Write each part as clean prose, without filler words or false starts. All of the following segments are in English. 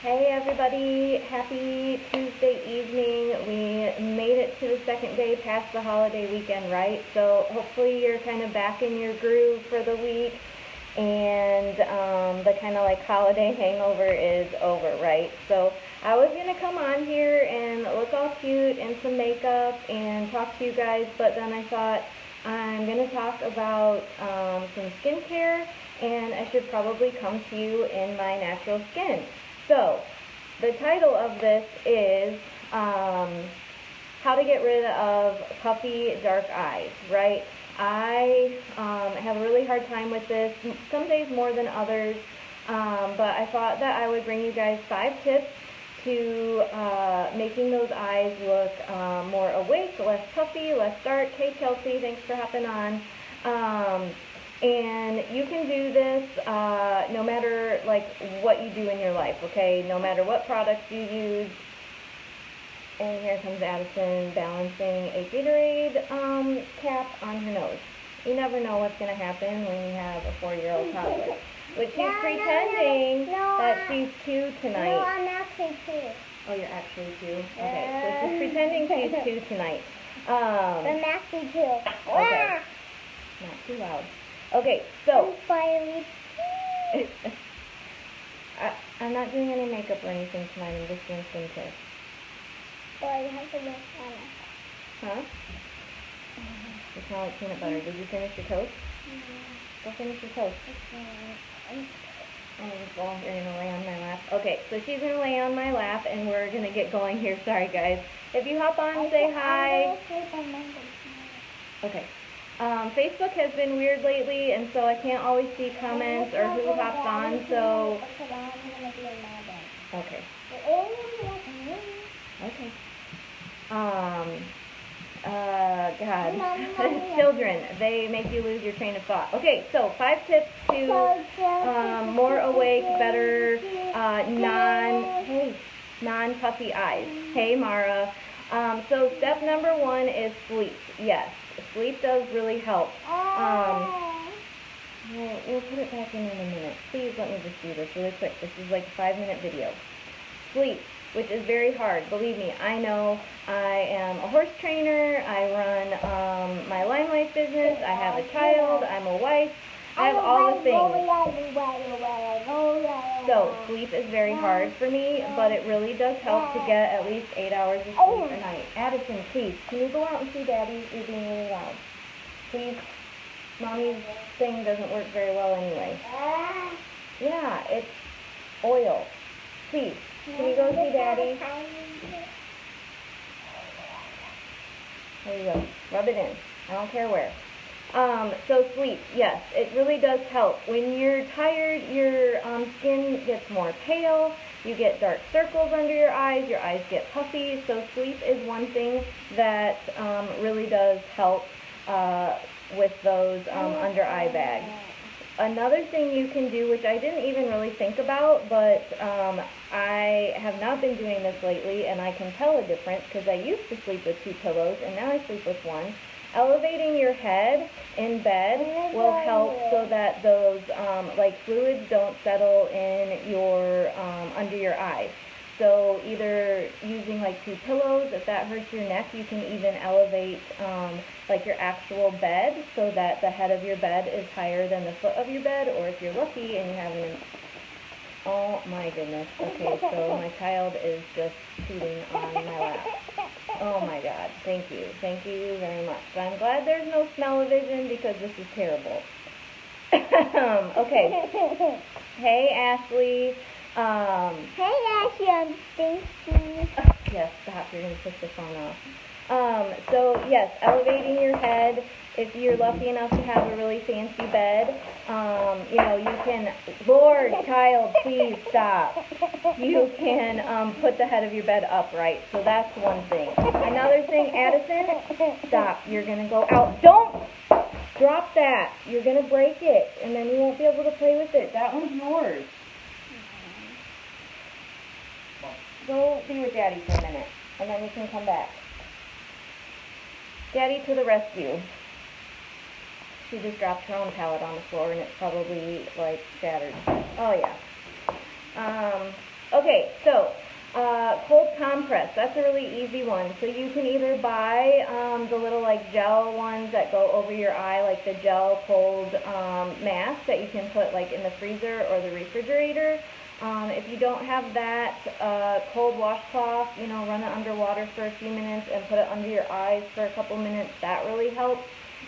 Hey everybody, happy Tuesday evening. We made it to the second day past the holiday weekend, right? So hopefully you're kind of back in your groove for the week and the kind of like holiday hangover is over, right? So I was going to come on here and look all cute in some makeup and talk to you guys, but then I thought I'm going to talk about some skincare and I should probably come to you in my natural skin. So, the title of this is How to Get Rid of Puffy Dark Eyes, right? I have a really hard time with this, some days more than others, but I thought that I would bring you guys 5 tips to making those eyes look more awake, less puffy, less dark. Hey Chelsea, thanks for hopping on. And you can do this no matter like what you do in your life, okay? No matter what products you use. And here comes Addison balancing a Gatorade cap on her nose. You never know what's going to happen when you have a 4-year-old toddler. But she's pretending that she's 2 tonight. No, I'm actually 2. Oh, you're actually 2? Okay, so she's pretending she's 2 tonight. I'm actually 2. Okay. Not too loud. Okay, so I'm not doing any makeup or anything tonight. I'm just doing skincare. Well, you have to make fun. Huh? You smell like peanut butter. Did you finish your toast? Go finish your toast. Well, you're going to lay on my lap. Okay, so she's going to lay on my lap, and we're going to get going here. Sorry, guys. If you hop on, say hi. Okay. Facebook has been weird lately, and so I can't always see comments or who hops on, so... Okay. Okay. God. Children, they make you lose your train of thought. Okay, so 5 tips to more awake, better, non-puffy eyes. Hey, Mara. So step number 1 is sleep. Yes. Sleep does really help. We'll put it back in a minute. Please let me just do this really quick. This is like a 5-minute video. Sleep, which is very hard. Believe me, I know. I am a horse trainer. I run my Limelight business. I have a child. I'm a wife. I have all the things. So sleep is very hard for me, but it really does help to get at least 8 hours of sleep a night. Addison, please, can you go out and see Daddy? You're being really loud. Please. Mommy's thing doesn't work very well anyway. Yeah, it's oil. Please, can you go see Daddy? There you go. Rub it in. I don't care where. So sleep, yes, it really does help. When you're tired, your skin gets more pale, you get dark circles under your eyes get puffy, so sleep is one thing that really does help with those under eye bags. Another thing you can do, which I didn't even really think about, but I have not been doing this lately, and I can tell a difference because I used to sleep with 2 pillows, and now I sleep with 1. Elevating your head in bed will help so that those like fluids don't settle in your under your eyes. So either using like 2 pillows, if that hurts your neck, you can even elevate like your actual bed so that the head of your bed is higher than the foot of your bed, or if you're lucky and you have an... Oh my goodness. Okay, so my child is just pooping on my lap. Oh my God, thank you very much. So I'm glad there's no smell-o-vision because this is terrible. Okay. Hey Ashley. Hey Ashley, I'm stinky. Yes, stop, you're going to push the phone off. So yes, elevating your head. If you're lucky enough to have a really fancy bed, you know, you can, Lord, child, please stop. You can put the head of your bed upright. So that's one thing. Another thing, Addison, stop. You're going to go out. Don't drop that. You're going to break it, and then you won't be able to play with it. That one's yours. Go be with Daddy for a minute, and then you can come back. Daddy to the rescue. She just dropped her own palette on the floor, and it's probably, like, shattered. Oh, yeah. Okay, so cold compress, that's a really easy one. So you can either buy the little like gel ones that go over your eye, like the gel cold mask that you can put like in the freezer or the refrigerator. If you don't have that, cold washcloth, you know, run it under water for a few minutes and put it under your eyes for a couple minutes. That really helps.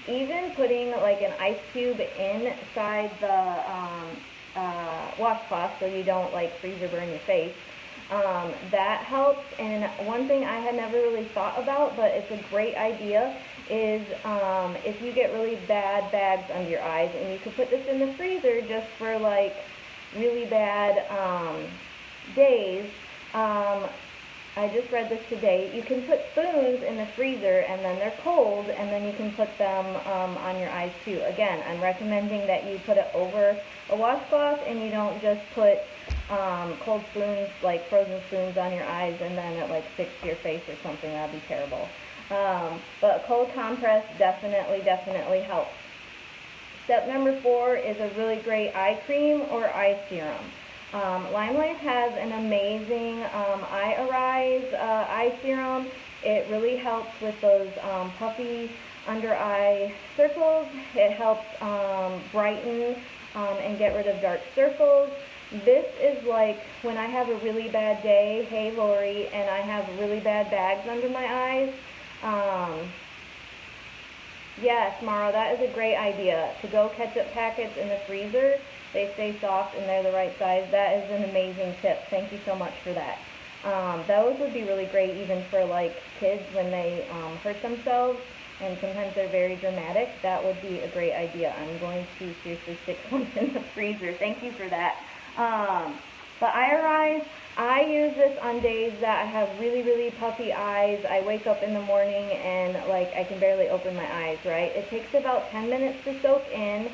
Even putting like an ice cube inside the washcloth so you don't like freeze or burn your face. That helps. And one thing I had never really thought about, but it's a great idea, is if you get really bad bags under your eyes, and you could put this in the freezer just for like really bad days. I just read this today. You can put spoons in the freezer and then they're cold, and then you can put them on your eyes too. Again, I'm recommending that you put it over a washcloth and you don't just put cold spoons, like frozen spoons, on your eyes and then it like sticks to your face or something. That'd be terrible. But cold compress definitely helps. Step number 4 is a really great eye cream or eye serum. Limelight has an amazing Eye Arise eye serum. It really helps with those puffy under eye circles. It helps brighten and get rid of dark circles. This is like when I have a really bad day, hey Lori, and I have really bad bags under my eyes. Yes, Mara, that is a great idea. To-go ketchup packets in the freezer, they stay soft and they're the right size. That is an amazing tip. Thank you so much for that. Those would be really great even for like kids when they hurt themselves, and sometimes they're very dramatic. That would be a great idea. I'm going to seriously stick one in the freezer. Thank you for that. But Eye Arise, I use this on days that I have really puffy eyes. I wake up in the morning and like I can barely open my eyes, right? It takes about 10 minutes to soak in.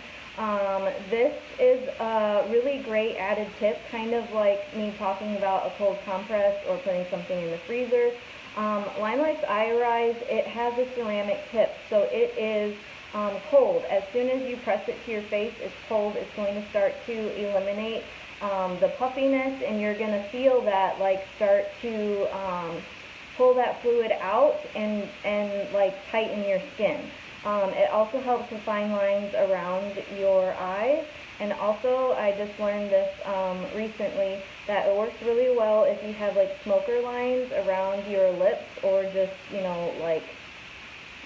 This is a really great added tip, kind of like me talking about a cold compress or putting something in the freezer. Limelight's Eye Arise, it has a ceramic tip, so it is cold. As soon as you press it to your face, it's cold. It's going to start to eliminate the puffiness, and you're going to feel that like start to pull that fluid out and like tighten your skin. It also helps with fine lines around your eyes, and also I just learned this recently that it works really well if you have like smoker lines around your lips, or just, you know, like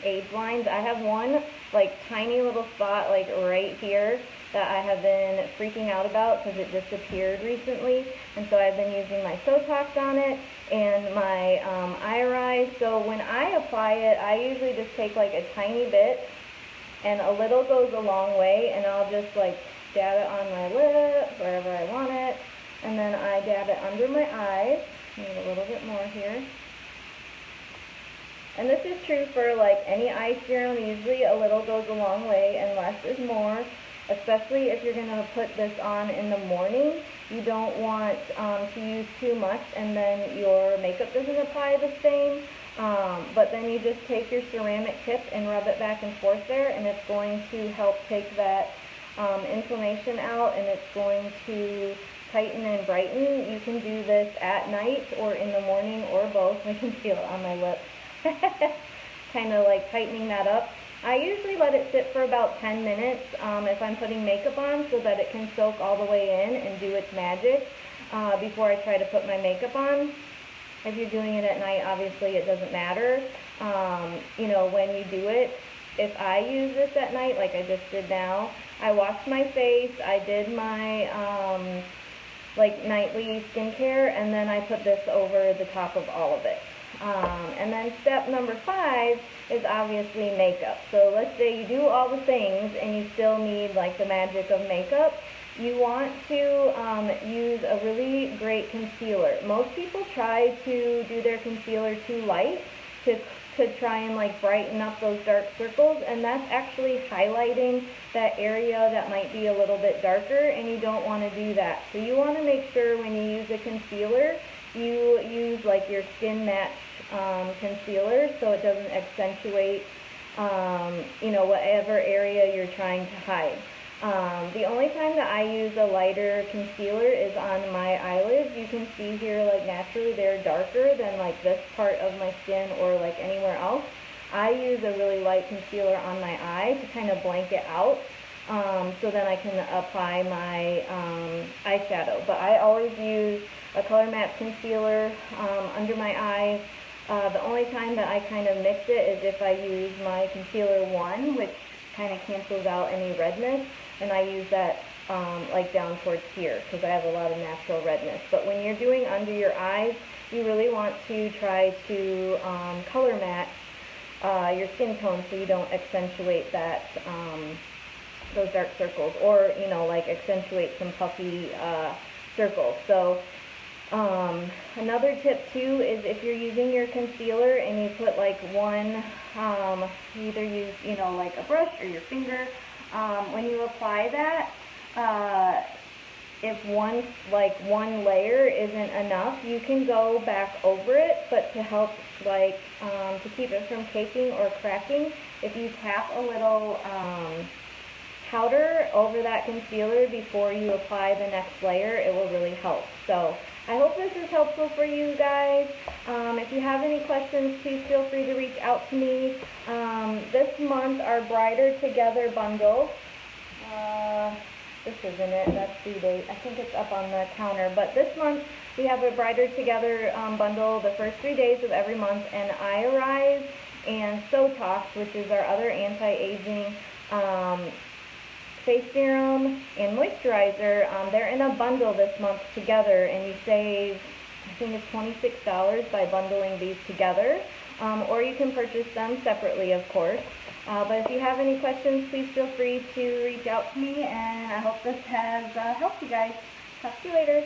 age lines. I have one like tiny little spot like right here that I have been freaking out about because it just appeared recently, and so I've been using my Sotox on it and my Eye Arise. So when I apply it, I usually just take like a tiny bit, and a little goes a long way, and I'll just like dab it on my lip, wherever I want it, and then I dab it under my eyes. Need a little bit more here. And this is true for like any eye serum. Usually a little goes a long way and less is more, especially if you're going to put this on in the morning. You don't want to use too much and then your makeup doesn't apply the same. But then you just take your ceramic tip and rub it back and forth there, and it's going to help take that inflammation out, and it's going to tighten and brighten. You can do this at night or in the morning or both. I can feel it on my lip. Kind of like tightening that up. I usually let it sit for about 10 minutes if I'm putting makeup on, so that it can soak all the way in and do its magic before I try to put my makeup on. If you're doing it at night, obviously it doesn't matter. You know, when you do it, if I use this at night, like I just did now, I washed my face, I did my like nightly skincare, and then I put this over the top of all of it. And then step number 5 is obviously makeup. So let's say you do all the things and you still need like the magic of makeup. You want to use a really great concealer. Most people try to do their concealer too light to try and like brighten up those dark circles, and that's actually highlighting that area that might be a little bit darker, and you don't want to do that. So you want to make sure when you use a concealer, you use like your skin match concealer, so it doesn't accentuate you know, whatever area you're trying to hide. The only time that I use a lighter concealer is on my eyelids. You can see here, like, naturally they're darker than, like, this part of my skin or, like, anywhere else. I use a really light concealer on my eye to kind of blanket out, so then I can apply my eyeshadow. But I always use a color match concealer under my eyes. The only time that I kind of mix it is if I use my concealer 1, which kind of cancels out any redness, and I use that like down towards here because I have a lot of natural redness. But when you're doing under your eyes, you really want to try to color match your skin tone so you don't accentuate that those dark circles, or you know, like accentuate some puffy circles. So another tip too is if you're using your concealer and you put like one, you either use, you know, like a brush or your finger, when you apply that, if one layer isn't enough, you can go back over it, but to help like to keep it from caking or cracking, if you tap a little powder over that concealer before you apply the next layer, it will really help. So I hope this is helpful for you guys. If you have any questions, please feel free to reach out to me. This month, our Brighter Together bundle, this isn't it, that's due date. I think it's up on the counter. But this month, we have a Brighter Together bundle the first 3 days of every month, and iArise and Sotox, which is our other anti-aging face serum and moisturizer, they're in a bundle this month together, and you save, I think it's $26 by bundling these together, or you can purchase them separately, of course. But if you have any questions, please feel free to reach out to me, and I hope this has helped you guys. Talk to you later.